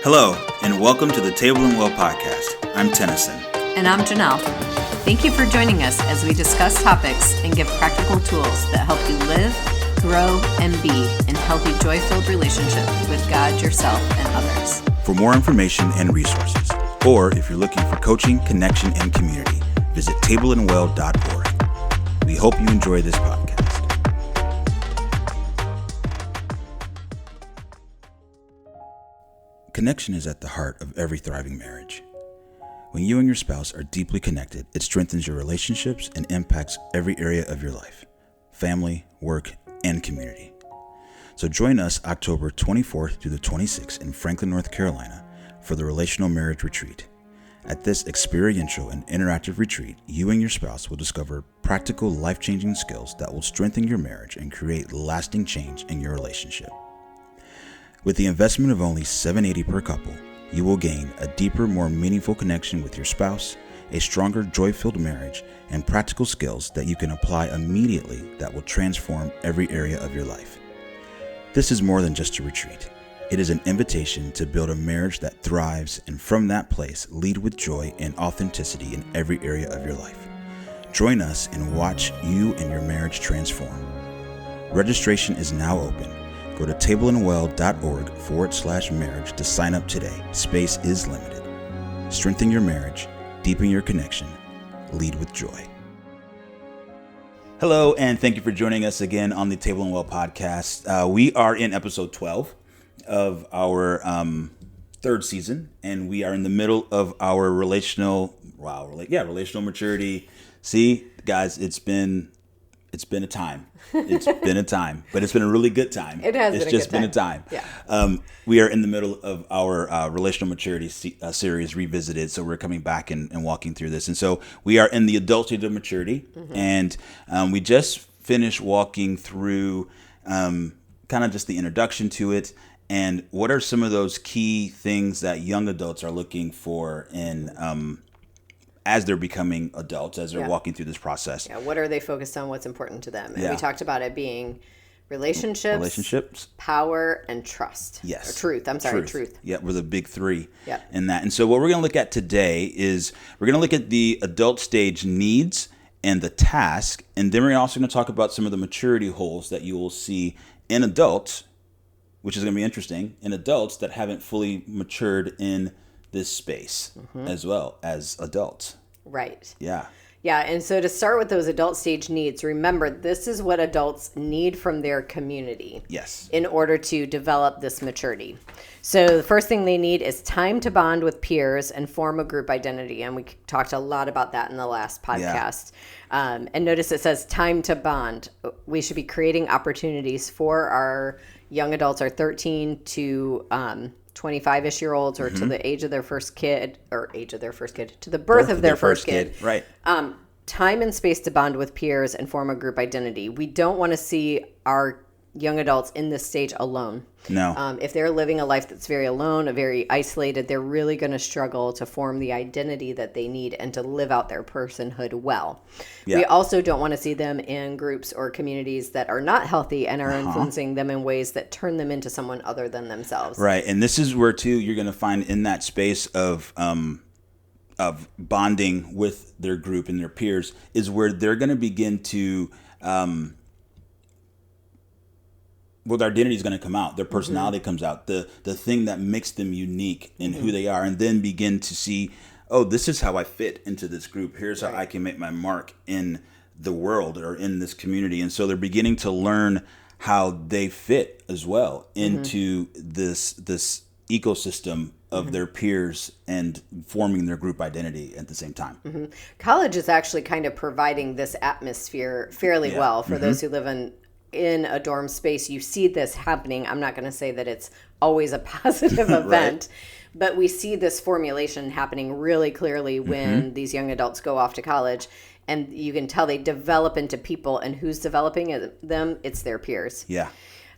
Hello, and welcome to the Table and Well podcast. I'm Tennison. And I'm Ginelle. Thank you for joining us as we discuss topics and give practical tools that help you live, grow, and be in healthy, joy-filled relationship with God, yourself, and others. For more information and resources, or if you're looking for coaching, connection, and community, visit tableandwell.org. We hope you enjoy this podcast. Connection is at the heart of every thriving marriage. When you and your spouse are deeply connected, it strengthens your relationships and impacts every area of your life, family, work, and community. So join us October 24th through the 26th in Franklin, North Carolina for the Relational Marriage Retreat. At this experiential and interactive retreat, you and your spouse will discover practical, life-changing skills that will strengthen your marriage and create lasting change in your relationship. With the investment of only $780 per couple, you will gain a deeper, more meaningful connection with your spouse, a stronger, joy-filled marriage, and practical skills that you can apply immediately that will transform every area of your life. This is more than just a retreat. It is an invitation to build a marriage that thrives, and from that place, lead with joy and authenticity in every area of your life. Join us and watch you and your marriage transform. Registration is now open. Go to tableandwell.org/marriage to sign up today. Space is limited. Strengthen your marriage, deepen your connection, lead with joy. Hello, and thank you for joining us again on the Table and Well podcast. We are in episode 12 of our third season, and we are in the middle of our relational maturity. See, guys, it's been a time. It's been a time, but it's been a really good time. It has been a time. Yeah. We are in the middle of our relational maturity series revisited. So we're coming back and walking through this. And so we are in the adult stage of maturity. Mm-hmm. And we just finished walking through kind of just the introduction to it. And what are some of those key things that young adults are looking for in as they're becoming adults, as they're walking through this process. Yeah, what are they focused on? What's important to them? And we talked about it being relationships, power, and trust. Yes. Or truth. I'm sorry, truth. Yeah, we're the big three in that. And so what we're going to look at today is we're going to look at the adult stage needs and the task. And then we're also going to talk about some of the maturity holes that you will see in adults, which is going to be interesting, in adults that haven't fully matured in this space as well as adults. Right. Yeah. Yeah. And so to start with those adult stage needs, remember, this is what adults need from their community. Yes. In order to develop this maturity. So the first thing they need is time to bond with peers and form a group identity. And we talked a lot about that in the last podcast. Yeah. And notice it says time to bond. We should be creating opportunities for our young adults, our 13 to 25-ish-year-olds, or to the age of their first kid, to the birth of their first kid. Right. Time and space to bond with peers and form a group identity. We don't want to see our young adults in this stage alone. No. If they're living a life that's very alone, very isolated, they're really going to struggle to form the identity that they need and to live out their personhood well. Yeah. We also don't want to see them in groups or communities that are not healthy and are influencing them in ways that turn them into someone other than themselves. Right. And this is where, too, you're going to find in that space of bonding with their group and their peers is where they're going to begin to their identity is going to come out. Their personality comes out. The thing that makes them unique in who they are, and then begin to see, oh, this is how I fit into this group. Here's how I can make my mark in the world or in this community. And so they're beginning to learn how they fit as well into this ecosystem of their peers and forming their group identity at the same time. Mm-hmm. College is actually kind of providing this atmosphere fairly well for those who live in a dorm space. You see this happening. I'm not going to say that it's always a positive event, but we see this formulation happening really clearly when these young adults go off to college, and you can tell they develop into people, and who's developing them? It's their peers. Yeah.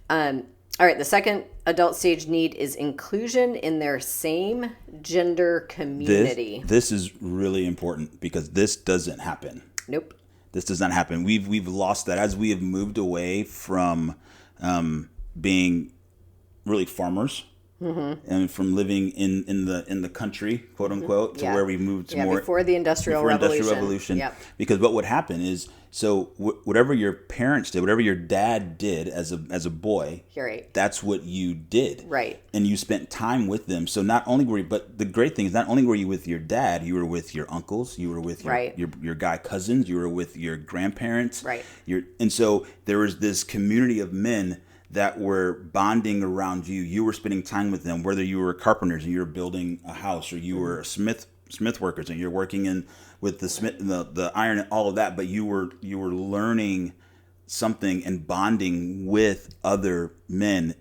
All right. The second adult stage need is inclusion in their same gender community. This is really important because this doesn't happen. Nope. This does not happen. We've lost that as we have moved away from being really farmers and from living in the country, quote unquote, to where we moved to more before the Industrial Revolution. Yep. Because what would happen is, so whatever your parents did, whatever your dad did as a boy, right, that's what you did, right, and you spent time with them. So not only were you, but the great thing is, not only were you with your dad, you were with your uncles, you were with your guy cousins, you were with your grandparents, right, and so there was this community of men that were bonding around you. You were spending time with them, whether you were carpenters and you were building a house, or you were smith workers and you're working in with the smith, the iron, and all of that. But you were learning something and bonding with other men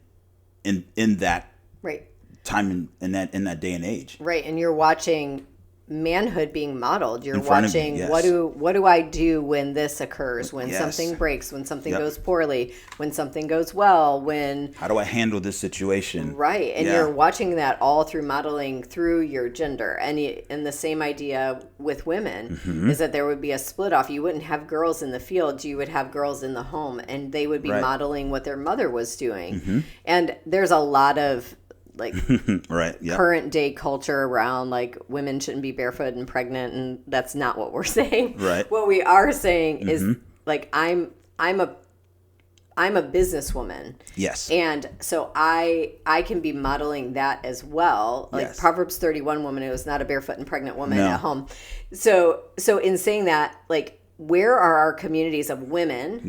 in that time, in that day and age. Right, and you're watching manhood being modeled. You're watching, yes. what do I do when this occurs, when something breaks, when something goes poorly, when something goes well, how do I handle this situation? Right, and you're watching that all through modeling through your gender. And the same idea with women is that there would be a split off. You wouldn't have girls in the field, you would have girls in the home, and they would be modeling what their mother was doing. And there's a lot of current day culture around women shouldn't be barefoot and pregnant, and that's not what we're saying. Right. What we are saying is I'm a businesswoman. Yes. And so I can be modeling that as well. Proverbs 31 woman who is not a barefoot and pregnant woman at home. So in saying that, where are our communities of women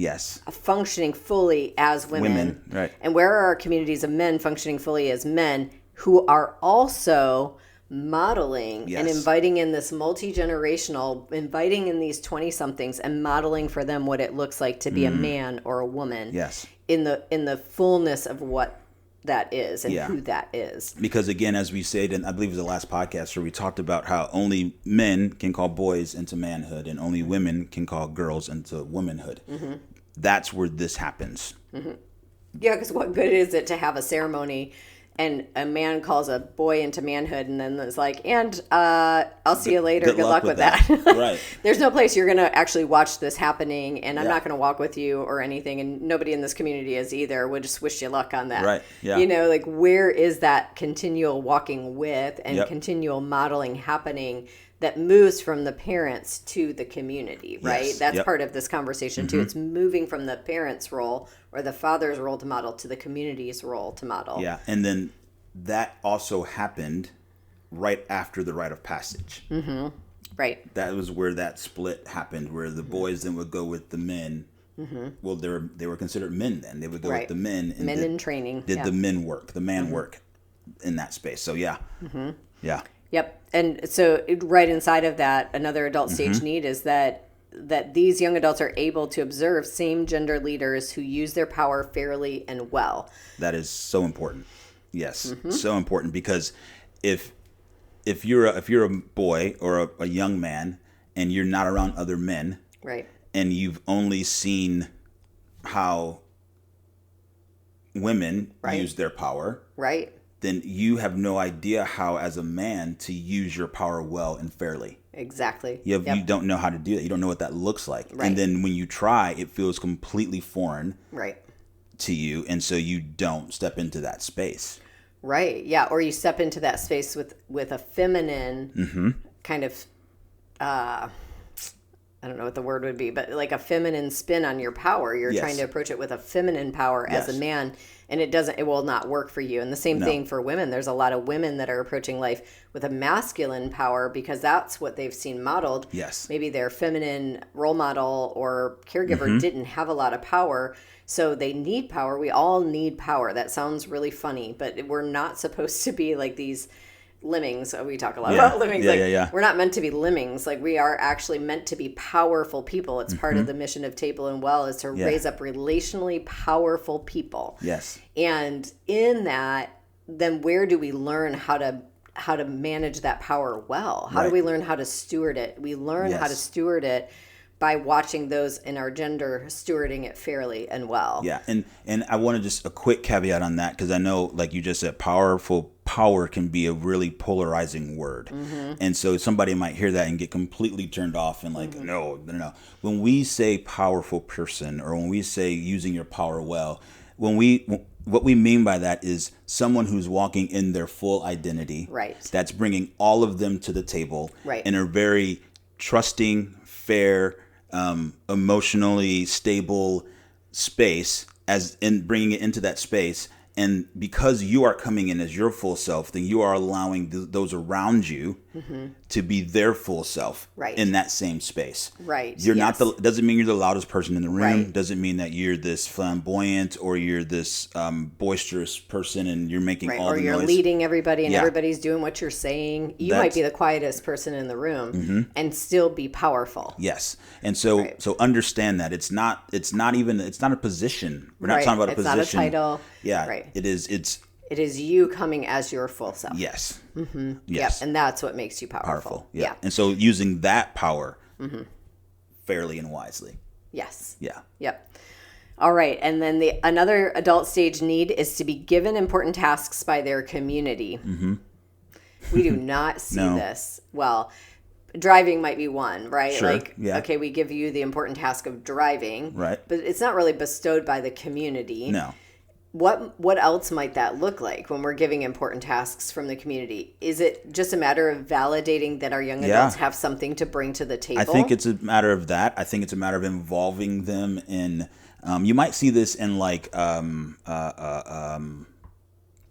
functioning fully as women? Right. And where are our communities of men functioning fully as men who are also modeling and inviting in this multi-generational, inviting in these 20-somethings and modeling for them what it looks like to be a man or a woman in the fullness of what that is and who that is. Because again, as we said, and I believe it was the last podcast where we talked about how only men can call boys into manhood and only women can call girls into womanhood. That's where this happens. Yeah, because what good is it to have a ceremony and a man calls a boy into manhood and then it's I'll see you later. Good luck with that. Right. There's no place you're going to actually watch this happening, and I'm not going to walk with you or anything, and nobody in this community is either. We'll just wish you luck on that. Right. Yeah. Where is that continual walking with and continual modeling happening that moves from the parents to the community, right? Yes. That's part of this conversation too. It's moving from the parents' role or the father's role to model to the community's role to model. Yeah, and then that also happened right after the rite of passage. Right. That was where that split happened, where the boys then would go with the men. Well, they were considered men then. They would go with the men. And men in training. Did the men work, the man work in that space. So, yeah. Yeah. Yep. And so right inside of that, another adult stage need is that these young adults are able to observe same gender leaders who use their power fairly and well. That is so important. Yes. So important, because if you're a boy or a young man and you're not around other men, right, and you've only seen how women use their power, right, then you have no idea how, as a man, to use your power well and fairly. Exactly. You don't know how to do that. You don't know what that looks like. Right. And then when you try, it feels completely foreign right to you. And so you don't step into that space. Right. Yeah. Or you step into that space with a feminine kind of, I don't know what the word would be, but like a feminine spin on your power. You're trying to approach it with a feminine power as a man, and it will not work for you. And the same thing for women. There's a lot of women that are approaching life with a masculine power because that's what they've seen modeled. Yes. Maybe their feminine role model or caregiver didn't have a lot of power, so they need power. We all need power. That sounds really funny, but we're not supposed to be like these lemmings. We talk a lot about lemmings. We're not meant to be lemmings. Like, we are actually meant to be powerful people. It's part of the mission of Table and Well is to raise up relationally powerful people. Yes. And in that, then where do we learn how to manage that power well? How do we learn how to steward it? We learn how to steward it by watching those in our gender stewarding it fairly and well. Yeah, and I want to just a quick caveat on that, because I know, like you just said, power can be a really polarizing word. And so somebody might hear that and get completely turned off and like, no. When we say powerful person, or when we say using your power well, when what we mean by that is someone who's walking in their full identity. Right. That's bringing all of them to the table. Right. In a very trusting, fair, emotionally stable space, as in bringing it into that space. And because you are coming in as your full self, then you are allowing those around you to be their full self in that same space. Right. You're not doesn't mean you're the loudest person in the room. Right. Doesn't mean that you're this flamboyant or you're this boisterous person and you're making all the noise. Or you're leading everybody and everybody's doing what you're saying. You might be the quietest person in the room and still be powerful. Yes. And so understand that it's not a position. We're not talking about a position. It's not a title. Yeah. Right. It is you coming as your full self. Yes. Yes. Yep. And that's what makes you powerful. Yeah. And so using that power fairly and wisely. Yes. Yeah. Yep. All right. And then another adult stage need is to be given important tasks by their community. We do not see this. Well, driving might be one, right? Sure. Okay, we give you the important task of driving. Right. But it's not really bestowed by the community. No. What else might that look like when we're giving important tasks from the community? Is it just a matter of validating that our young adults have something to bring to the table? I think it's a matter of that. I think it's a matter of involving them in. You might see this in like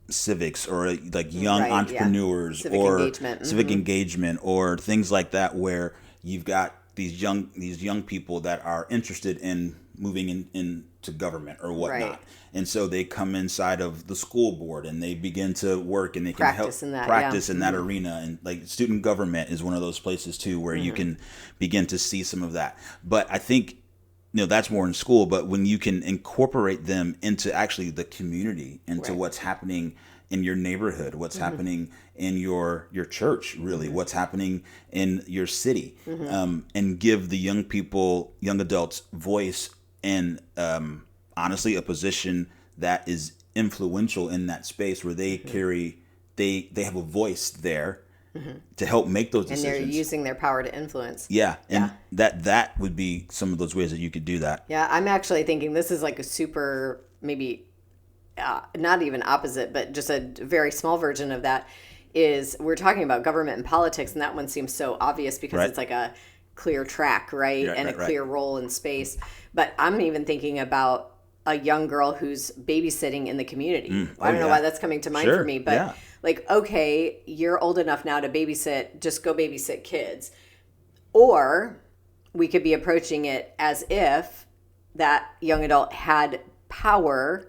civics or like young entrepreneurs or civic engagement or things like that, where you've got these young people that are interested in moving into government or whatnot. Right. And so they come inside of the school board and they begin to work and they can practice in that arena. And like student government is one of those places too, where you can begin to see some of that. But I think, that's more in school, but when you can incorporate them into actually the community, into what's happening in your neighborhood, what's happening in your church, really, what's happening in your city, and give the young adults voice and honestly a position that is influential in that space where they they have a voice there to help make those decisions. And they're using their power to influence. Yeah. And that would be some of those ways that you could do that. Yeah. I'm actually thinking this is like a super, maybe not even opposite, but just a very small version of that is we're talking about government and politics. And that one seems so obvious because it's like a clear track, right? And a clear role in space. But I'm even thinking about a young girl who's babysitting in the community. I don't know why that's coming to mind for me, but okay, you're old enough now to babysit, just go babysit kids. Or we could be approaching it as if that young adult had power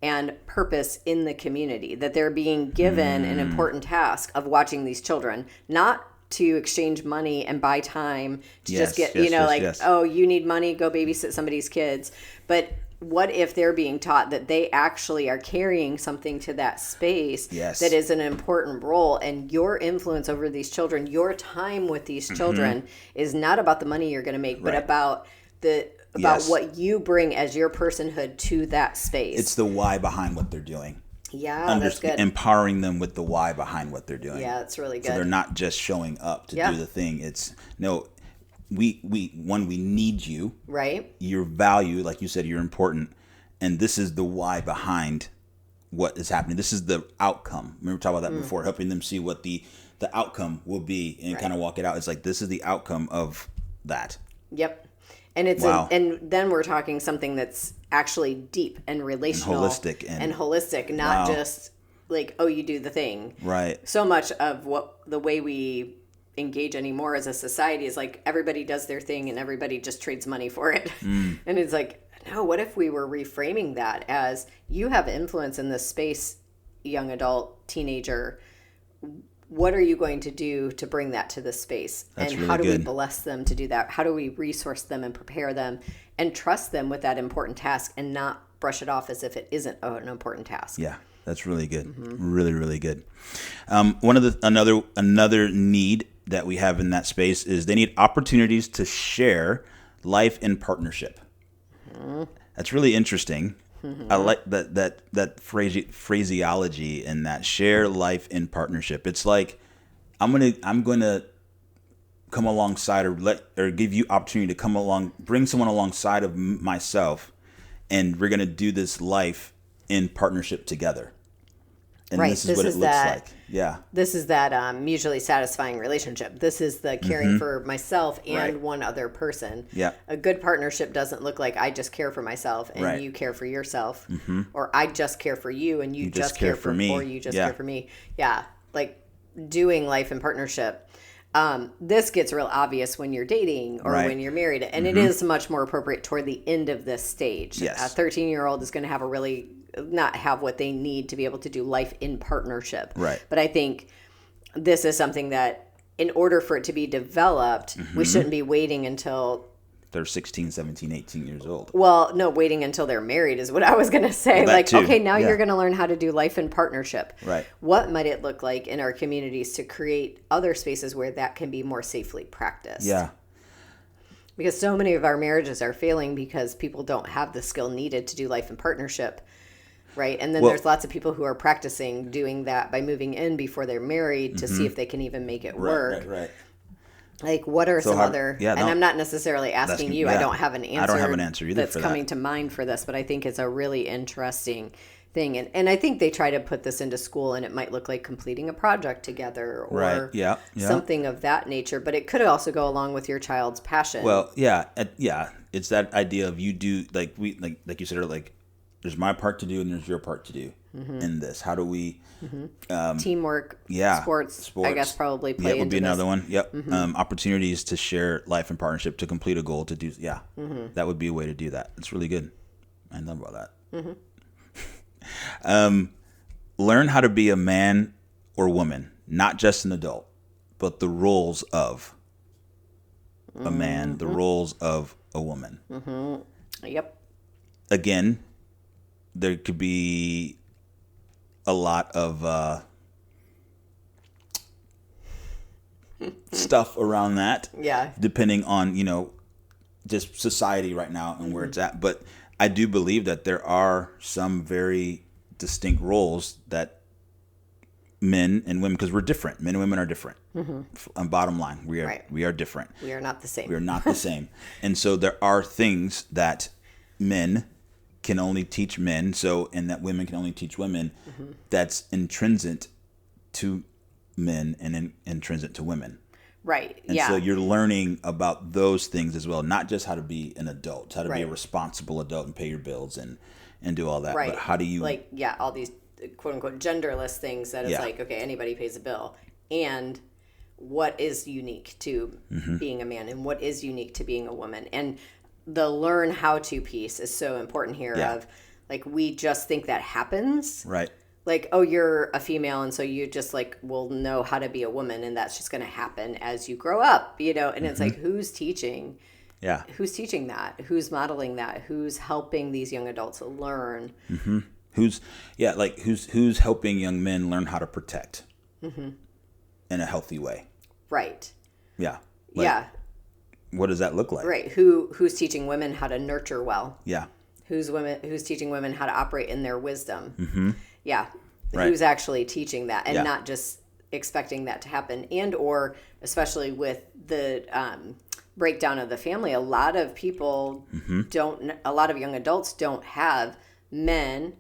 and purpose in the community, that they're being given an important task of watching these children, not to exchange money and buy time to just get, oh, you need money, go babysit somebody's kids. But what if they're being taught that they actually are carrying something to that space that is an important role, and your influence over these children, your time with these children is not about the money you're going to make, but about what you bring as your personhood to that space. It's the why behind what they're doing. Yeah, that's good. Empowering them with the why behind what they're doing. Yeah, that's really good. So they're not just showing up to do the thing. It's we need you. Right. Your value, like you said, you're important. And this is the why behind what is happening. This is the outcome. Remember we talked about that before, helping them see what the outcome will be and kind of walk it out. It's like, this is the outcome of that. Yep. And it's and then we're talking something that's actually deep and relational and holistic, not just like, oh, you do the thing. Right. So much of the way we engage anymore as a society is like everybody does their thing and everybody just trades money for it. And it's like, no, what if we were reframing that as you have influence in this space, young adult, teenager, what are you going to do to bring that to this space? That's and really how do good. we bless them to do that? How do we resource them and prepare them and trust them with that important task and not brush it off as if it isn't an important task? Yeah, that's really good. Really, really good. Another need that we have in that space is they need opportunities to share life in partnership. That's really interesting. I like that phraseology in that, share life in partnership. It's like I'm gonna come alongside or give you opportunity to come along, bring someone alongside of myself, and we're gonna do this life in partnership together. And Right. this is what it looks like. Yeah. This is that mutually satisfying relationship. This is the caring for myself and one other person. Yeah. A good partnership doesn't look like I just care for myself and you care for yourself, or I just care for you and you just care for me, or you just care for me. Yeah. Like doing life in partnership. This gets real obvious when you're dating or when you're married, and it is much more appropriate toward the end of this stage. Yes. A 13-year-old is going to have not have what they need to be able to do life in partnership. Right. But I think this is something that in order for it to be developed, we shouldn't be waiting until they're 16, 17, 18 years old. Well, no, waiting until they're married is what I was going to say. Well, like, too. Okay, now you're going to learn how to do life in partnership. Right. What might it look like in our communities to create other spaces where that can be more safely practiced? Yeah. Because so many of our marriages are failing because people don't have the skill needed to do life in partnership. Right. And then there's lots of people who are practicing doing that by moving in before they're married to see if they can even make it work. Right. Like, what are some other... Yeah, and I'm not necessarily asking you. Yeah. I don't have an answer. I don't have an answer either that's for coming that. to mind for this, but I think it's a really interesting thing. And I think they try to put this into school, and it might look like completing a project together or something of that nature. But it could also go along with your child's passion. Well, yeah. It's that idea of you do, like you said, like, there's my part to do and there's your part to do in this. How do we... Teamwork, sports, I guess probably play into would be this. another one. Yep. Opportunities to share life in partnership to complete a goal to do. Yeah. That would be a way to do that. It's really good. I love about that. Learn how to be a man or woman, not just an adult, but the roles of a man, the roles of a woman. Yep. Again, there could be a lot of stuff around that. Yeah. Depending on, just society right now and where it's at. But I do believe that there are some very distinct roles that men and women, because we're different. Men and women are different. Bottom line, we are different. We are not the same. We are not the same. And so there are things that men can only teach men, and that women can only teach women, that's intrinsic to men and intrinsic to women. Right. And so you're learning about those things as well, not just how to be an adult, how to be a responsible adult and pay your bills and do all that. Right. But how do you... all these quote unquote genderless things that it's like, okay, anybody pays a bill. And what is unique to being a man and what is unique to being a woman? And the learn how to piece is so important here of like, we just think that happens. Right. Like, oh, you're a female, and so you just like will know how to be a woman, and that's just going to happen as you grow up, and it's like, who's teaching? Yeah. Who's teaching that? Who's modeling that? Who's helping these young adults learn? Who's helping young men learn how to protect in a healthy way? Right. Yeah. What does that look like? Right. Who's teaching women how to nurture well? Yeah. Who's teaching women how to operate in their wisdom? Yeah. Right. Who's actually teaching that and not just expecting that to happen? And or especially with the breakdown of the family, a lot of people a lot of young adults don't have men.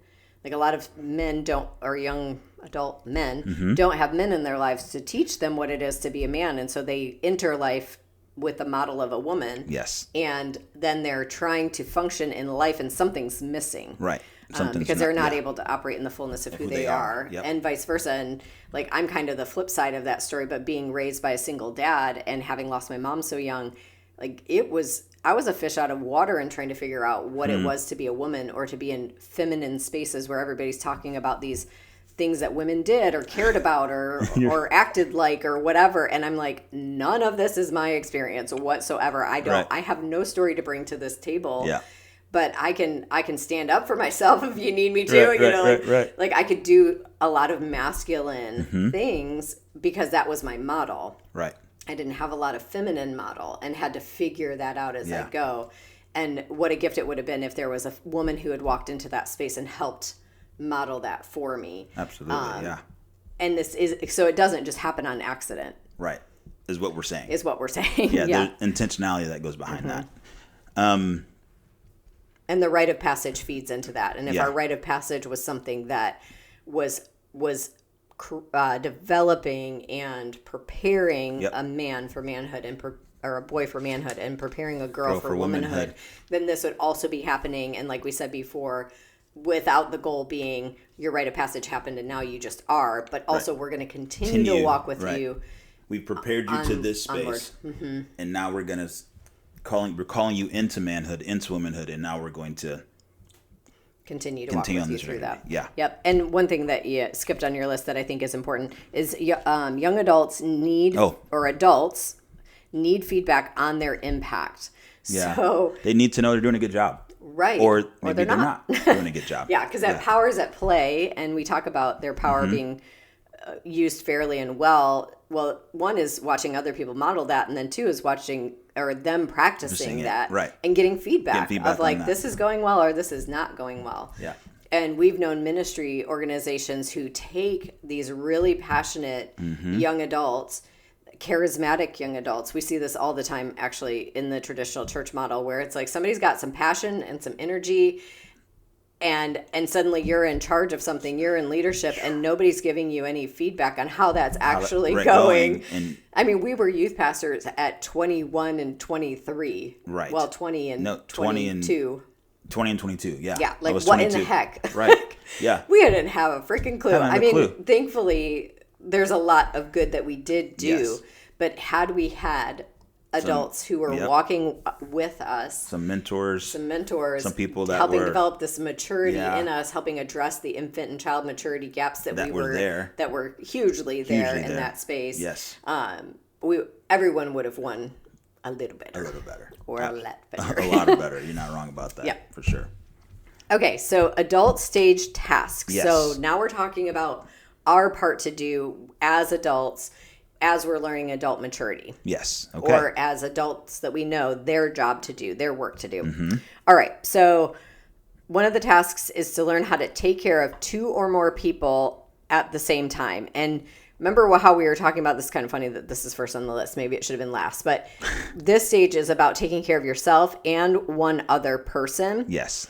Like a lot of men young adult men don't have men in their lives to teach them what it is to be a man. And so they enter life with the model of a woman. Yes. And then they're trying to function in life and something's missing. Right. Because they're not able to operate in the fullness of who they are. Yep. And vice versa. And like, I'm kind of the flip side of that story, but being raised by a single dad and having lost my mom so young, like I was a fish out of water and trying to figure out what it was to be a woman or to be in feminine spaces where everybody's talking about these things that women did or cared about or acted like or whatever. And I'm like, none of this is my experience whatsoever. I have no story to bring to this table. Yeah. But I can stand up for myself if you need me to. Like I could do a lot of masculine things because that was my model. Right. I didn't have a lot of feminine model and had to figure that out as I go. And what a gift it would have been if there was a woman who had walked into that space and helped model that for me. Absolutely, And this is, so it doesn't just happen on accident. Right, is what we're saying. Yeah, there's intentionality that goes behind that. And the rite of passage feeds into that. And if Yeah. our rite of passage was something that was developing and preparing Yep. a man for manhood or a boy for manhood and preparing a girl for womanhood, then this would also be happening. And like we said before, without the goal being your rite of passage happened and now you just are, but also we're going to continue to walk with you. We've prepared you to this space, and now we're going to calling you into manhood, into womanhood, and now we're going to continue to walk with you through that. Yeah. Yep. And one thing that you skipped on your list that I think is important is young adults adults need feedback on their impact. Yeah. So they need to know they're doing a good job. Right. Or maybe they're not doing a good job. Yeah, because that power is at play, and we talk about their power being used fairly and well. Well, one is watching other people model that, and then two is watching or them practicing that and getting feedback of like, this is going well or this is not going well. Yeah. And we've known ministry organizations who take these really passionate young adults, charismatic young adults. We see this all the time actually in the traditional church model where it's like somebody's got some passion and some energy and suddenly you're in charge of something, you're in leadership and nobody's giving you any feedback on how that's actually going. And I mean, we were youth pastors at 21 and 23. Right. Well, 20 and 22. 20 and 22, yeah. Yeah, like what in the heck? Right, yeah. We didn't have a freaking clue. Thankfully, there's a lot of good that we did do, but had we had adults who were walking with us, some mentors, some people that helping develop this maturity in us, helping address the infant and child maturity gaps that were hugely there in that space. Yes. Everyone would have won a little better. Or a lot better. A lot better. You're not wrong about that. Yeah. For sure. Okay, so adult stage tasks. Yes. So now we're talking about our part to do as adults as we're learning adult maturity. Yes. Okay. Or as adults that we know their job to do, their work to do. All right. So one of the tasks is to learn how to take care of two or more people at the same time. And remember how we were talking about this? Kind of funny that this is first on the list. Maybe it should have been last. But this stage is about taking care of yourself and one other person. Yes.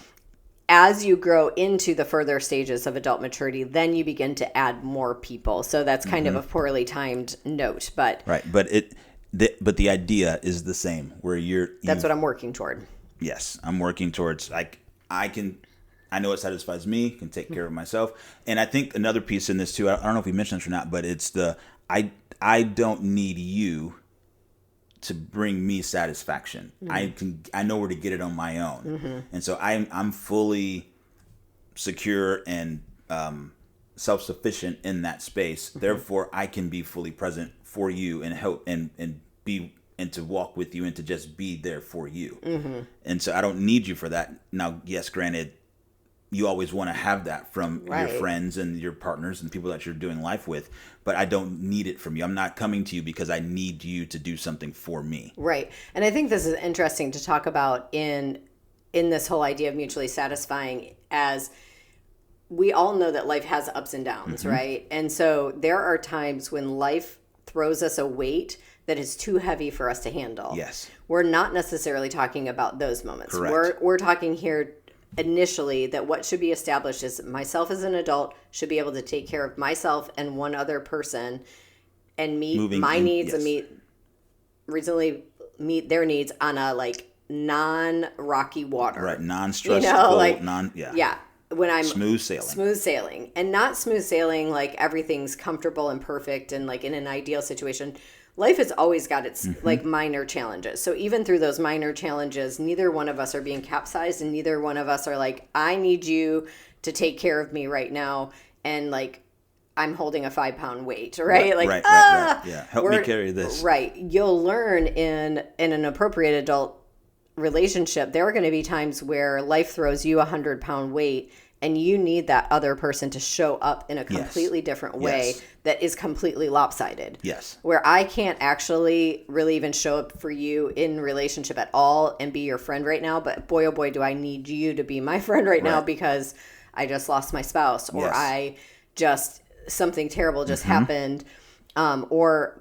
As you grow into the further stages of adult maturity, then you begin to add more people. So that's kind of a poorly timed note, but right. But the idea is the same. Where that's what I'm working toward. Yes, I'm working towards. I know it satisfies me. Can take care of myself, and I think another piece in this too. I don't know if we mentioned this or not, but it's I don't need you to bring me satisfaction. I know where to get it on my own. And so I'm fully secure and self-sufficient in that space. Therefore I can be fully present for you and help and to walk with you and to just be there for you. And so I don't need you for that. Now, yes, granted, you always want to have that from your friends and your partners and people that you're doing life with, but I don't need it from you. I'm not coming to you because I need you to do something for me. Right. And I think this is interesting to talk about in this whole idea of mutually satisfying, as we all know that life has ups and downs, right? And so there are times when life throws us a weight that is too heavy for us to handle. Yes. We're not necessarily talking about those moments. Correct. We're talking here initially that what should be established is myself as an adult should be able to take care of myself and one other person and meet needs and reasonably meet their needs on a like non-rocky water. Right. Non-stressful, yeah. When I'm smooth sailing and not smooth sailing, like everything's comfortable and perfect and like in an ideal situation. Life has always got its like minor challenges. So even through those minor challenges, neither one of us are being capsized and neither one of us are like, I need you to take care of me right now. And like, I'm holding a 5-pound weight, right? Right. Yeah. Help me carry this. Right. You'll learn in an appropriate adult relationship, there are going to be times where life throws you a 100-pound weight and you need that other person to show up in a completely different way that is completely lopsided. Yes. Where I can't actually really even show up for you in relationship at all and be your friend right now. But boy, oh boy, do I need you to be my friend right now because I just lost my spouse or something terrible just happened. Or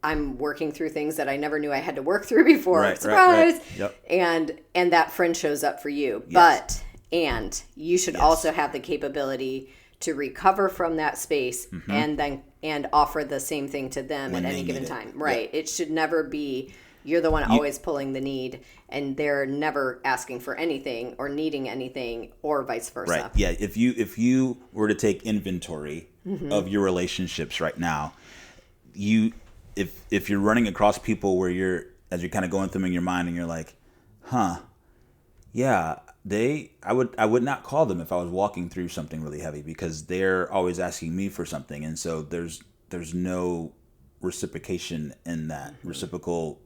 I'm working through things that I never knew I had to work through before. Right, Surprise! right. Yep. And that friend shows up for you. Yes. And you should also have the capability to recover from that space and offer the same thing to them When at they any given need it. time. Right. It should never be you're the one always pulling the need and they're never asking for anything or needing anything or vice versa. Right. Yeah. If you were to take inventory of your relationships right now, if you're running across people where as you're kind of going through them in your mind and you're like, yeah, I would not call them if I was walking through something really heavy because they're always asking me for something. And so there's no reciprocation in that reciprocal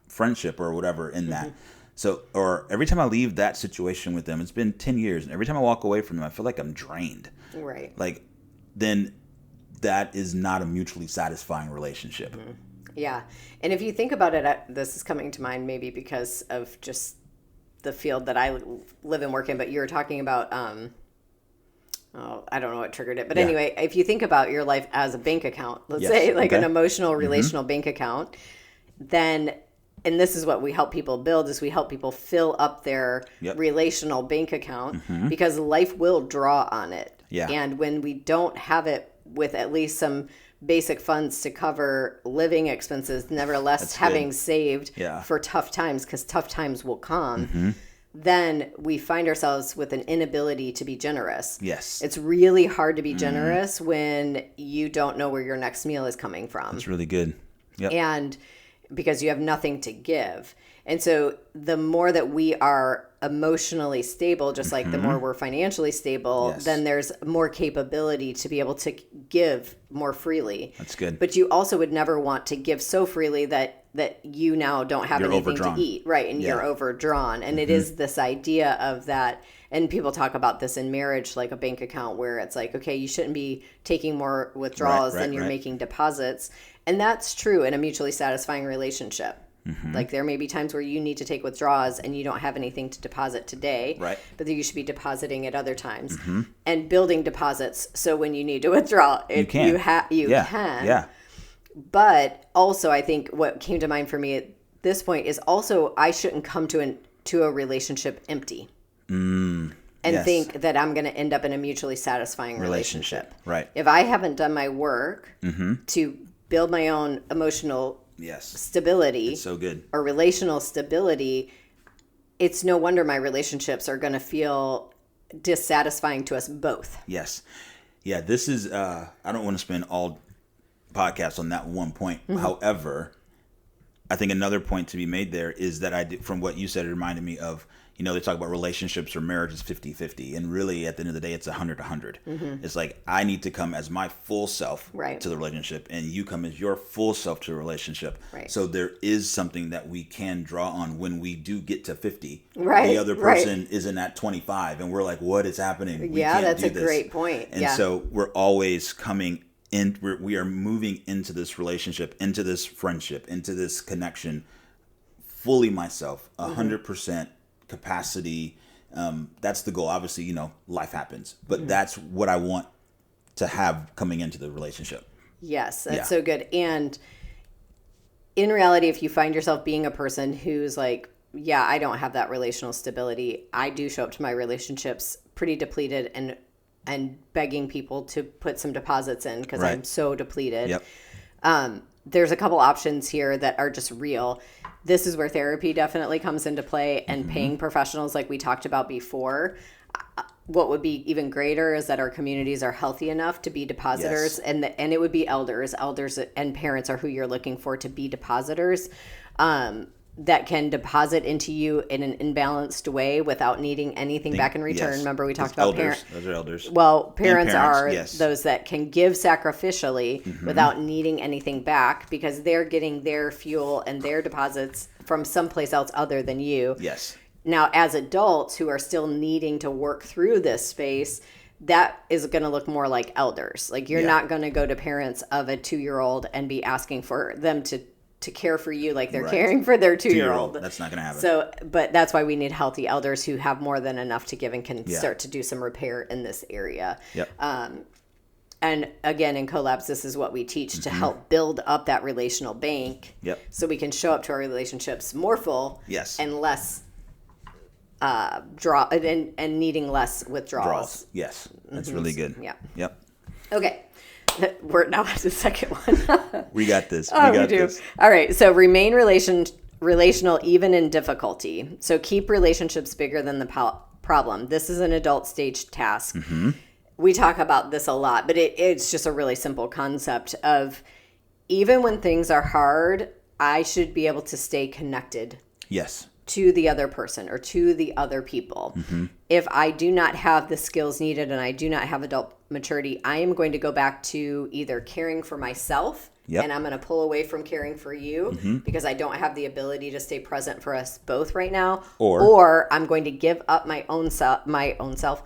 friendship or whatever in that. So, or every time I leave that situation with them, it's been 10 years. And every time I walk away from them, I feel like I'm drained. Right. Like then that is not a mutually satisfying relationship. Yeah. And if you think about it, this is coming to mind maybe because of just the field that I live and work in, but you were talking about, I don't know what triggered it. But anyway, if you think about your life as a bank account, let's say like an emotional, relational bank account, then, and this is what we help people build, is we help people fill up their relational bank account because life will draw on it. Yeah. And when we don't have it with at least some basic funds to cover living expenses, nevertheless having saved for tough times, because tough times will come, then we find ourselves with an inability to be generous. Yes. It's really hard to be generous when you don't know where your next meal is coming from. That's really good. Yep. And because you have nothing to give. And so the more that we are emotionally stable, just like the more we're financially stable, then there's more capability to be able to give more freely. That's good. But you also would never want to give so freely that you now don't have anything to eat. Right. And you're overdrawn. And it is this idea of that. And people talk about this in marriage, like a bank account where it's like, okay, you shouldn't be taking more withdrawals than you're making deposits. And that's true in a mutually satisfying relationship. Like there may be times where you need to take withdrawals and you don't have anything to deposit today, but that you should be depositing at other times and building deposits. So when you need to withdraw, you can. Yeah. But also I think what came to mind for me at this point is also I shouldn't come to a relationship empty and think that I'm going to end up in a mutually satisfying relationship. Right. If I haven't done my work to build my own emotional stability, it's so good, or relational stability, it's no wonder my relationships are going to feel dissatisfying to us both. Yes. Yeah, this is, I don't want to spend all podcasts on that one point. However, I think another point to be made there is that from what you said, it reminded me of, they talk about relationships or marriage is 50-50. And really, at the end of the day, it's 100-100. It's like, I need to come as my full self to the relationship, and you come as your full self to the relationship. Right. So there is something that we can draw on when we do get to 50. Right. The other person isn't at 25, and we're like, what is happening? That's a great point. And so we're always coming in, we are moving into this relationship, into this friendship, into this connection, fully myself, 100%. Capacity. That's the goal. Obviously, life happens, but that's what I want to have coming into the relationship. Yes, that's so good. And in reality, if you find yourself being a person who's like, I don't have that relational stability, I do show up to my relationships pretty depleted and begging people to put some deposits in because I'm so depleted. Yep. There's a couple options here that are just real. This is where therapy definitely comes into play, and paying professionals like we talked about before. What would be even greater is that our communities are healthy enough to be depositors, and it would be elders and parents are who you're looking for to be depositors, that can deposit into you in an imbalanced way without needing anything back in return. Remember, we talked about parents. Those are elders. Well, parents are those that can give sacrificially without needing anything back because they're getting their fuel and their deposits from someplace else other than you. Yes. Now, as adults who are still needing to work through this space, that is going to look more like elders. Like you're not going to go to parents of a 2-year-old and be asking for them to care for you like they're caring for their 2-year-old. That's not going to happen. So, but that's why we need healthy elders who have more than enough to give and can start to do some repair in this area. Yep. And again, in collabs, this is what we teach to help build up that relational bank. Yep. So we can show up to our relationships more full. Yes. And less and needing less withdrawals. Yes. That's really good. Yeah. Yep. Okay. We're now at the second one. We got this. Oh, we do. All right. So remain relational even in difficulty. So keep relationships bigger than the problem. This is an adult stage task. We talk about this a lot, but it's just a really simple concept of even when things are hard, I should be able to stay connected. Yes. To the other person or to the other people. If I do not have the skills needed and I do not have adult maturity, I am going to go back to either caring for myself and I'm going to pull away from caring for you because I don't have the ability to stay present for us both right now. Or I'm going to give up myself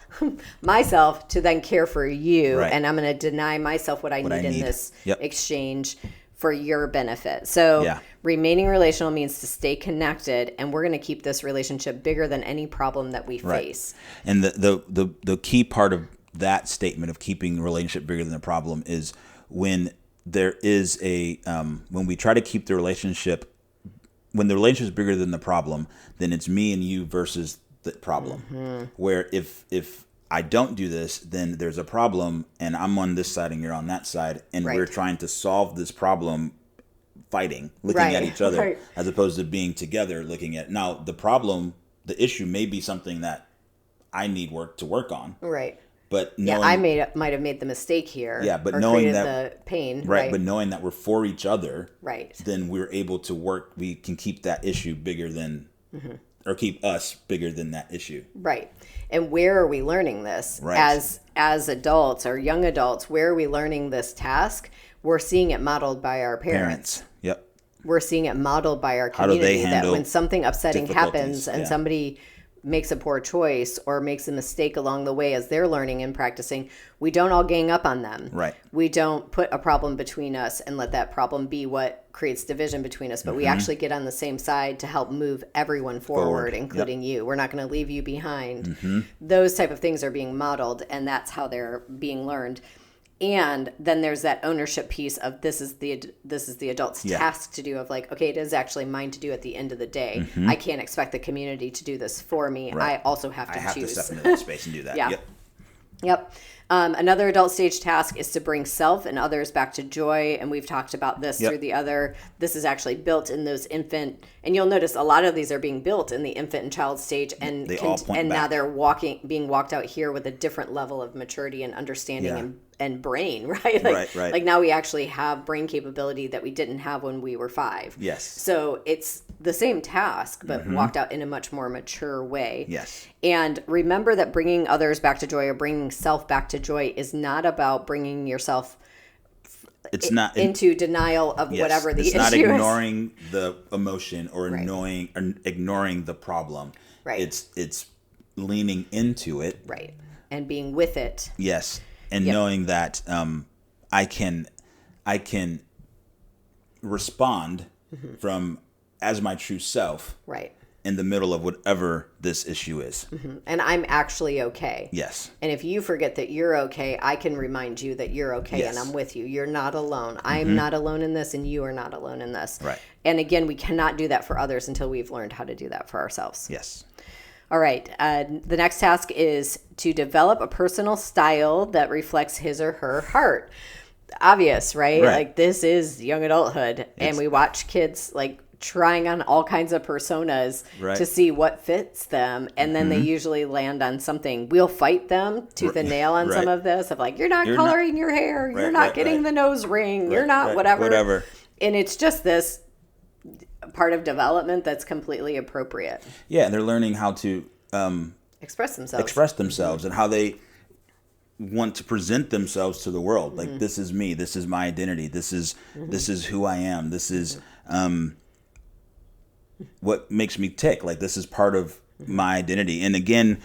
to then care for you. Right. And I'm going to deny myself what I need in this exchange for your benefit. So remaining relational means to stay connected, and we're going to keep this relationship bigger than any problem that we face. And the key part of that statement of keeping the relationship bigger than the problem is when there is when we try to keep the relationship, when the relationship is bigger than the problem, then it's me and you versus the problem. Where if I don't do this, then there's a problem and I'm on this side and you're on that side. And we're trying to solve this problem fighting, looking at each other, as opposed to being together, looking at now the issue may be something that I need to work on. Right. But knowing, I might have made the mistake here. Yeah, but knowing that the pain. Right. But knowing that we're for each other. Right. Then we're able to work. We can keep that issue bigger than, or keep us bigger than that issue. Right. And where are we learning this? Right. As adults or young adults, where are we learning this task? We're seeing it modeled by our parents. Yep. We're seeing it modeled by our community. How do they handle that when something upsetting happens and Yeah. somebody makes a poor choice or makes a mistake along the way as they're learning and practicing, we don't all gang up on them. Right. We don't put a problem between us and let that problem be what creates division between us, but we actually get on the same side to help move everyone forward. Including you. We're not going to leave you behind. Those type of things are being modeled, and that's how they're being learned. And then there's that ownership piece of this is the adult's task to do, of like, okay, it is actually mine to do at the end of the day. I can't expect the community to do this for me. Right. I also have to choose. I have to step into that space and do that. Yep. Another adult stage task is to bring self and others back to joy. And we've talked about this through this is actually built in those infant, and you'll notice a lot of these are being built in the infant and child stage, and they all point back. now they're being walked out here with a different level of maturity and understanding and brain, right? Like now we actually have brain capability that we didn't have when we were 5. Yes. So it's the same task, but walked out in a much more mature way. Yes. And remember that bringing others back to joy or bringing self back to joy is not about bringing yourself into denial of whatever the issue is. It's not ignoring the emotion or ignoring the problem. Right. It's leaning into it. Right. And being with it. Yes. And knowing that I can respond from as my true self. Right. In the middle of whatever this issue is. And I'm actually okay. Yes. And if you forget that you're okay, I can remind you that you're okay and I'm with you. You're not alone. I'm not alone in this and you are not alone in this. Right. And again, we cannot do that for others until we've learned how to do that for ourselves. Yes. All right. The next task is to develop a personal style that reflects his or her heart. Obvious, right? Like this is young adulthood. And we watch kids like trying on all kinds of personas to see what fits them, and then they usually land on something. We'll fight them tooth and nail on some of this of like, you're not coloring your hair, you're not getting the nose ring, you're not whatever. And it's just this part of development that's completely appropriate. Yeah, and they're learning how to express themselves and how they want to present themselves to the world. Like, this is me, this is my identity, this is who I am, this is what makes me tick. Like, this is part of my identity. And again,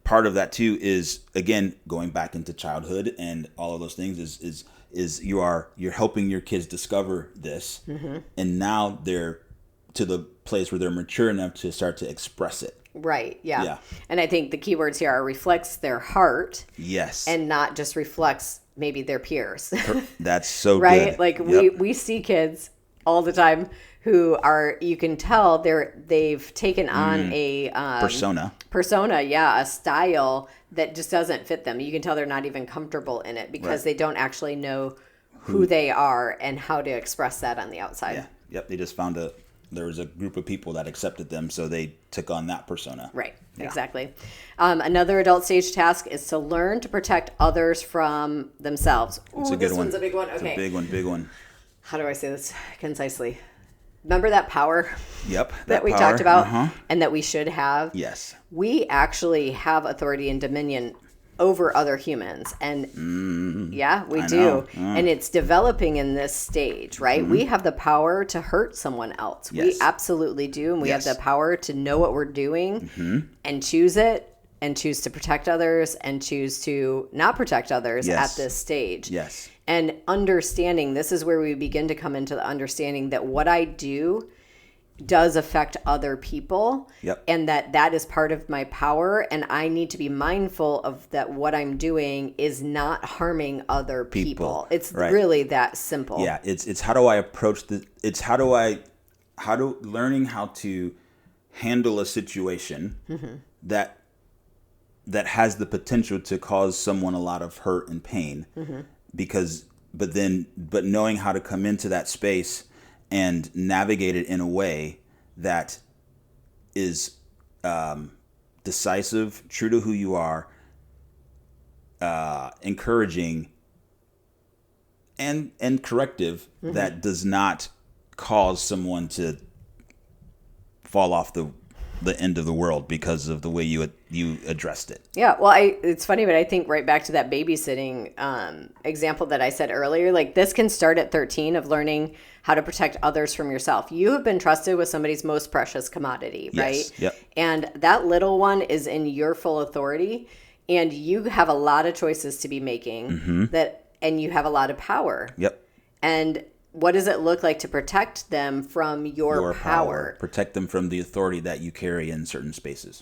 part of that too is, again, going back into childhood and all of those things is you're helping your kids discover this, and now they're to the place where they're mature enough to start to express it. Right. Yeah. And I think the key words here are reflects their heart. Yes. And not just reflects maybe their peers. That's so right? good. Like we see kids all the time who are, you can tell they've taken on a persona, yeah, a style that just doesn't fit them. You can tell they're not even comfortable in it because they don't actually know who they are and how to express that on the outside. Yeah. Yep. They just found there was a group of people that accepted them, so they took on that persona. Right. Yeah. Exactly. Another adult stage task is to learn to protect others from themselves. It's a good this one. One's a big one. Okay. It's a big one. How do I say this concisely? Remember that power? Yep. That we talked about and that we should have? Yes. We actually have authority and dominion over other humans. And yeah, we do. And it's developing in this stage, right? We have the power to hurt someone else. Yes. We absolutely do. And we have the power to know what we're doing and choose it, and choose to protect others and choose to not protect others at this stage. Yes. And understanding, this is where we begin to come into the understanding that what I do does affect other people. Yep. And that is part of my power. And I need to be mindful of that what I'm doing is not harming other people. It's really that simple. Yeah. It's how do I approach learning how to handle a situation that has the potential to cause someone a lot of hurt and pain, but knowing how to come into that space and navigate it in a way that is decisive, true to who you are, encouraging, and corrective, that does not cause someone to fall off the end of the world because of the way you addressed it. Yeah, well, it's funny, but I think right back to that babysitting example that I said earlier, like this can start at 13 of learning how to protect others from yourself. You have been trusted with somebody's most precious commodity, right? Yes. Yep. And that little one is in your full authority, and you have a lot of choices to be making and you have a lot of power. Yep. And what does it look like to protect them from your power? Protect them from the authority that you carry in certain spaces.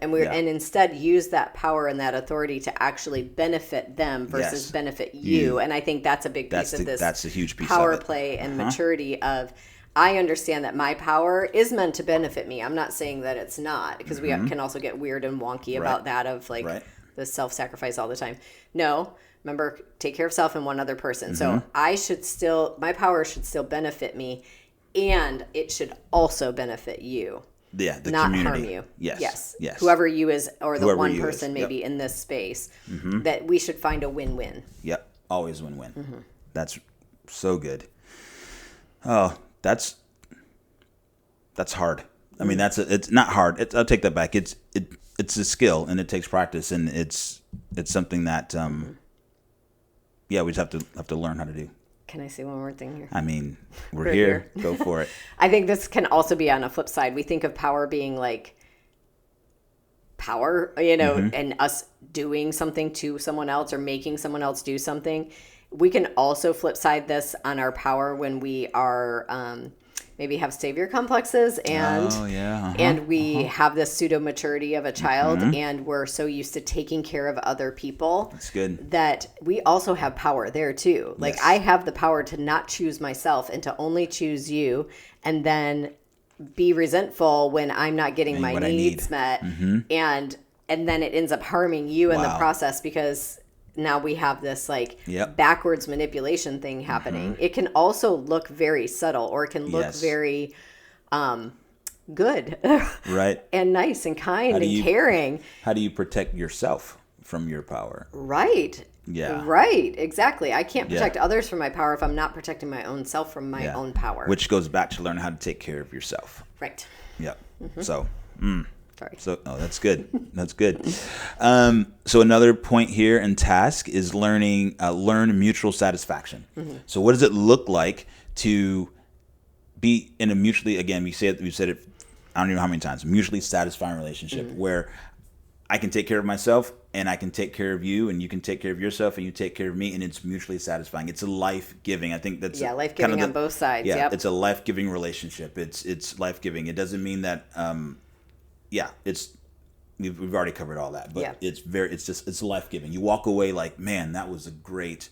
And and instead use that power and that authority to actually benefit them versus benefit you. And I think that's a big piece of this. That's a huge piece power of it. Play and maturity of, I understand that my power is meant to benefit me. I'm not saying that it's not, because we can also get weird and wonky about that of like the self-sacrifice all the time. No. Remember, take care of self and one other person. So my power should still benefit me, and it should also benefit you. Yeah, the not community. harm you. Yes. Whoever you is, or the Whoever one you person is. maybe in this space, that we should find a win-win. Yep, always win-win. That's so good. Oh, that's hard. I mean, it's not hard. I'll take that back. It's a skill, and it takes practice, and it's something that we just have to learn how to do. Can I say one more thing here? I mean, we're here. Go for it. I think this can also be on a flip side. We think of power being like power, and us doing something to someone else or making someone else do something. We can also flip side this on our power when we are maybe have savior complexes and we have this pseudo maturity of a child, and we're so used to taking care of other people. That's good. That we also have power there too. Like I have the power to not choose myself and to only choose you, and then be resentful when I'm not getting my needs met, and then it ends up harming you in the process, because now we have this backwards manipulation thing happening. It can also look very subtle, or it can look very good right, and nice and kind and caring. How do you protect yourself from your power? Right. Yeah. Right. Exactly. I can't protect others from my power if I'm not protecting my own self from my own power. Which goes back to learn how to take care of yourself. Right. Yep. So, Sorry. So, that's good. That's good. So another point here in task is learn mutual satisfaction. So what does it look like to be in a mutually, again, we've said it, I don't even know how many times, mutually satisfying relationship where I can take care of myself and I can take care of you, and you can take care of yourself and you take care of me, and it's mutually satisfying. It's a life-giving. I think that's life-giving on both sides. Yeah, it's a life-giving relationship. It's life-giving. It doesn't mean that we've already covered all that, but it's life-giving. You walk away like, man, that was a great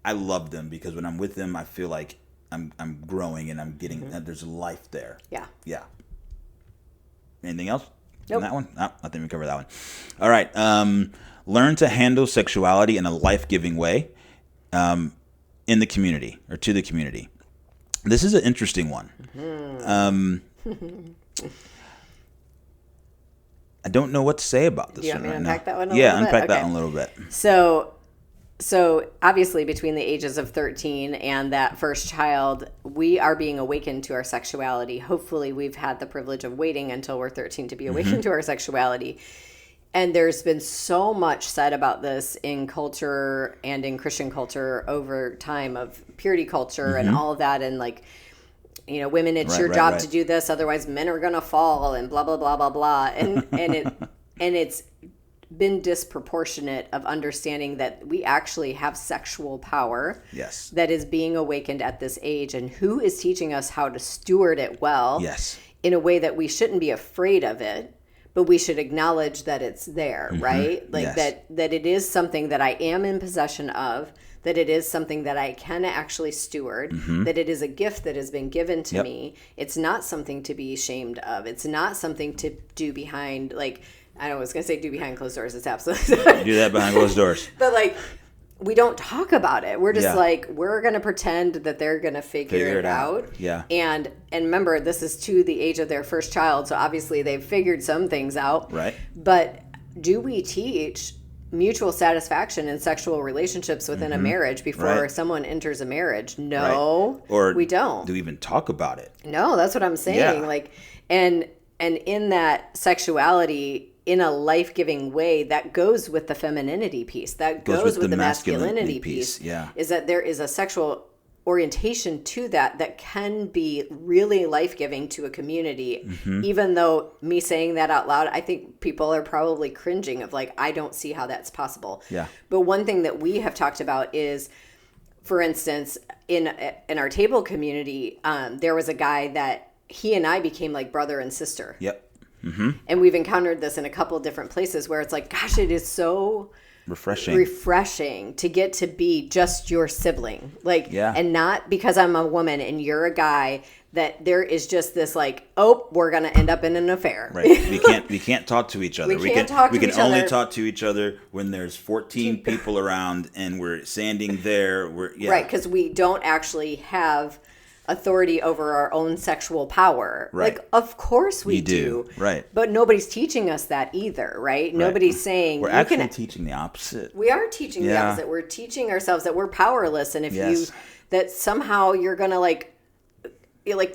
I love them because when I'm with them, I feel like I'm growing and I'm getting there's life there. Yeah. Yeah. Anything else? Nope. On that one? No, I think we covered that one. All right. Learn to handle sexuality in a life-giving way in the community or to the community. This is an interesting one. I don't know what to say about this one right now. Unpack that one a yeah, little bit? unpack that Okay. one a little bit. So obviously between the ages of 13 and that first child, we are being awakened to our sexuality. Hopefully we've had the privilege of waiting until we're 13 to be awakened to our sexuality. And there's been so much said about this in culture and in Christian culture over time of purity culture and all of that. And like, women, it's your job to do this. Otherwise men are going to fall and blah, blah, blah, blah, blah. And it's been disproportionate of understanding that we actually have sexual power that is being awakened at this age, and who is teaching us how to steward it well in a way that we shouldn't be afraid of it, but we should acknowledge that it's there, right? Like that it is something that I am in possession of, that it is something that I can actually steward, that it is a gift that has been given to me. It's not something to be ashamed of. It's not something to do behind, like, I was going to say do behind closed doors. It's absolutely do that behind closed doors. But like, we don't talk about it. We're just like, we're going to pretend that they're going to figure it out. Yeah. And remember, this is to the age of their first child. So obviously they've figured some things out. Right. But do we teach mutual satisfaction in sexual relationships within a marriage before someone enters a marriage? No, or we don't. Do we even talk about it? No, that's what I'm saying. Like, and in that sexuality, in a life-giving way, that goes with the femininity piece, that goes with the masculinity piece, is that there is a sexual orientation to that can be really life-giving to a community. Even though me saying that out loud, I think people are probably cringing of like, I don't see how that's possible. But one thing that we have talked about is, for instance, in our table community, there was a guy that he and I became like brother and sister. And we've encountered this in a couple of different places where it's like, gosh, it is so refreshing to get to be just your sibling. Like, and not because I'm a woman and you're a guy, that there is just this like, oh, we're going to end up in an affair. Right. We can't talk to each other. We can only talk to each other when there's 14 people around and we're standing there. Right. Because we don't actually have authority over our own sexual power. Right. Like, of course we do. Right. But nobody's teaching us that either, right? Nobody's saying... We're actually teaching the opposite. We are teaching the opposite. We're teaching ourselves that we're powerless, and if that somehow you're going to like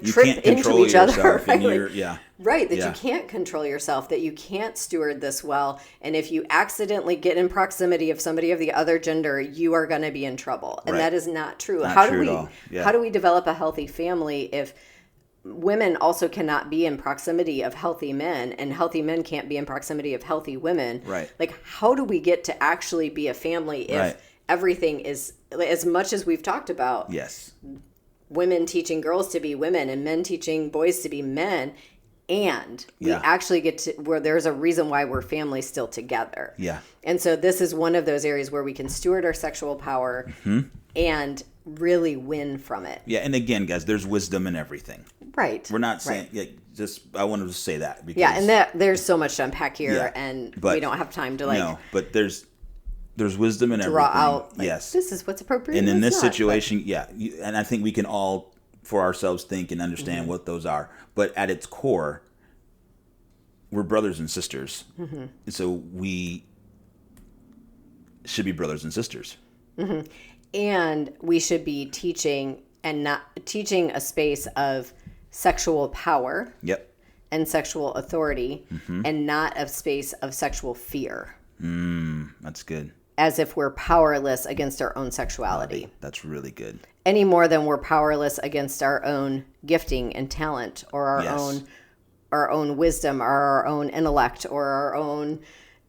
trip into each other. Right? Right, that you can't control yourself, that you can't steward this well, and if you accidentally get in proximity of somebody of the other gender, you are going to be in trouble, and that is not true. How do we develop a healthy family if women also cannot be in proximity of healthy men, and healthy men can't be in proximity of healthy women? Right. Like, how do we get to actually be a family if everything is, as much as we've talked about, women teaching girls to be women and men teaching boys to be men, and we actually get to where there's a reason why we're family still together. And so this is one of those areas where we can steward our sexual power and really win from it. And again, guys, there's wisdom in everything. Right. We're not saying I wanted to say that because and there's so much to unpack here, and we don't have time to but there's wisdom in draw everything. Out this is what's appropriate, and in this situation, and I think we can all for ourselves think and understand what those are, but at its core, we're brothers and sisters, so we should be brothers and sisters, and we should be teaching and not teaching a space of sexual power and sexual authority, and not a space of sexual fear. That's good. As if we're powerless against our own sexuality. That's really good. Any more than we're powerless against our own gifting and talent, or our own wisdom, or our own intellect, or our own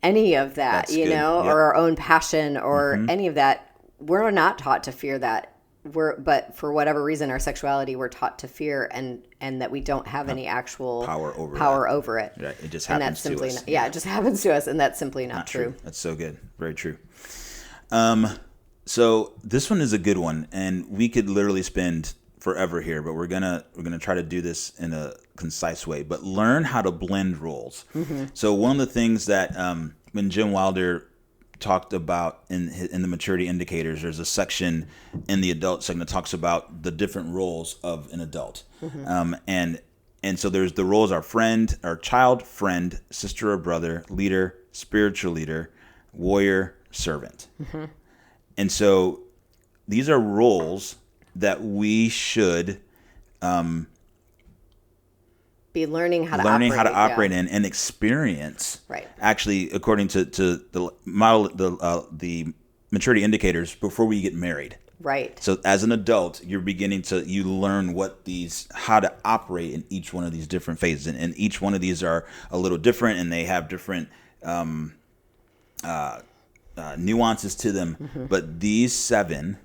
any of that, or our own passion, or any of that. We're not taught to fear that. But for whatever reason, our sexuality we're taught to fear, and that we don't have any actual power over it. Right. It just happens to us. It just happens to us, and that's simply not true. That's so good. Very true. So this one is a good one, and we could literally spend forever here, but we're gonna try to do this in a concise way. But learn how to blend roles. So one of the things that when Jim Wilder talked about in the maturity indicators, there's a section in the adult section that talks about the different roles of an adult, and so there's the roles are friend, or child, friend, sister or brother, leader, spiritual leader, warrior, servant. And so these are roles that we should be learning how to operate in and experience. Right. Actually, according to the model, the maturity indicators, before we get married. Right. So as an adult, you learn how to operate in each one of these different phases, and each one of these are a little different, and they have different nuances to them. But these 7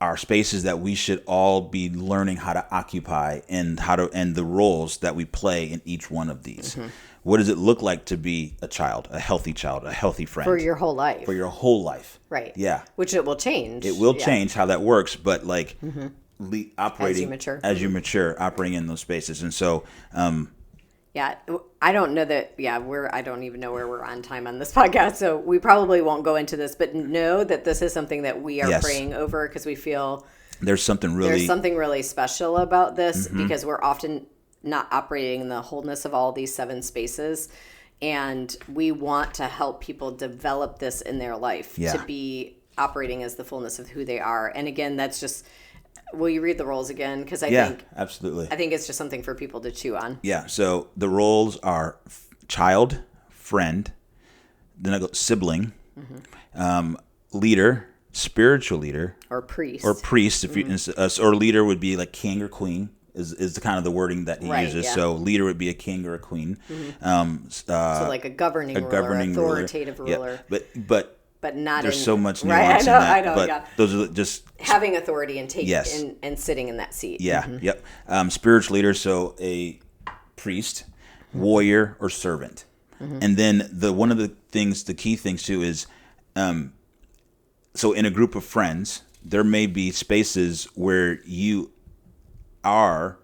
are spaces that we should all be learning how to occupy, and the roles that we play in each one of these. What does it look like to be a healthy friend for your whole life? Right. Yeah. Which it will change. It will change how that works, but operating as you mature, operating in those spaces. And so I don't know that. I don't even know where we're on time on this podcast, so we probably won't go into this. But know that this is something that we are praying over, because we feel there's something really special about this, because we're often not operating in the wholeness of all these 7 spaces, and we want to help people develop this in their life to be operating as the fullness of who they are. And again, that's just. Will you read the roles again? Because I think absolutely. I think it's just something for people to chew on. Yeah. So the roles are child, friend, then I go sibling, leader, spiritual leader, or priest. If you, or leader would be like king or queen is the kind of the wording that he uses. Yeah. So leader would be a king or a queen. So like a governing ruler, authoritative ruler. Yeah. But not there's so much nuance in that. I know. But those are just having authority and taking and sitting in that seat. Yeah. Yep. Spiritual leader, so a priest, warrior, or servant. And then one of the key things too is, so in a group of friends, there may be spaces where you are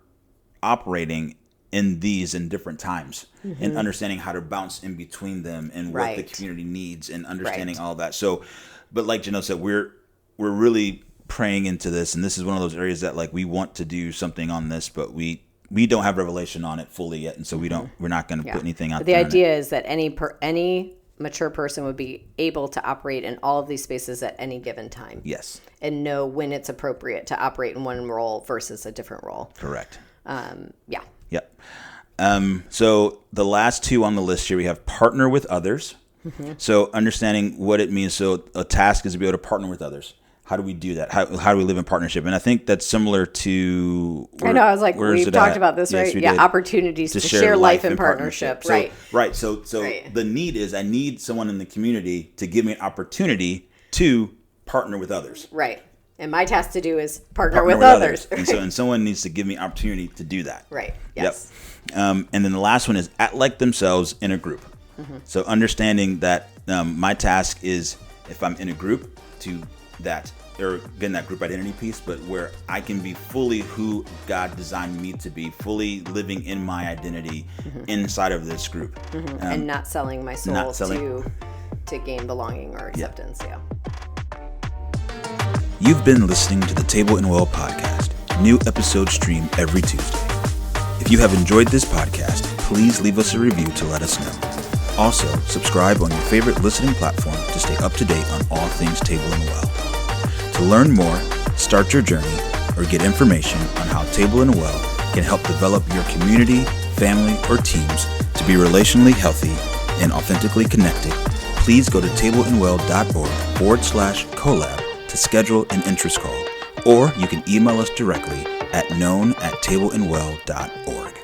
operating in different times, and understanding how to bounce in between them, and what the community needs, and understanding all that. So, but like Ginelle said, we're really praying into this, and this is one of those areas that we want to do something on this, but we don't have revelation on it fully yet, and so we're not going to put anything out there. The idea is that any mature person would be able to operate in all of these spaces at any given time. Yes. And know when it's appropriate to operate in one role versus a different role. Correct. Yep. So the last 2 on the list here, we have partner with others. So understanding what it means. So a task is to be able to partner with others. How do we do that? How do we live in partnership? And I think that's similar to... I know, I was like, we've talked about this, right? Yes, opportunities to share life in partnership. So the need is, I need someone in the community to give me an opportunity to partner with others. Right. And my task to do is partner with others. And someone needs to give me opportunity to do that. Right. Yes. Yep. And then the last one is act like themselves in a group. So understanding that my task is, if I'm in a group, to that, or again, that group identity piece, but where I can be fully who God designed me to be, fully living in my identity inside of this group. And not selling my soul to gain belonging or acceptance. Yeah. You've been listening to the Table and Well podcast. New episodes stream every Tuesday. If you have enjoyed this podcast, please leave us a review to let us know. Also, subscribe on your favorite listening platform to stay up to date on all things Table and Well. To learn more, start your journey, or get information on how Table and Well can help develop your community, family, or teams to be relationally healthy and authentically connected, please go to tableandwell.org/collab to schedule an interest call, or you can email us directly at known@tableandwell.org.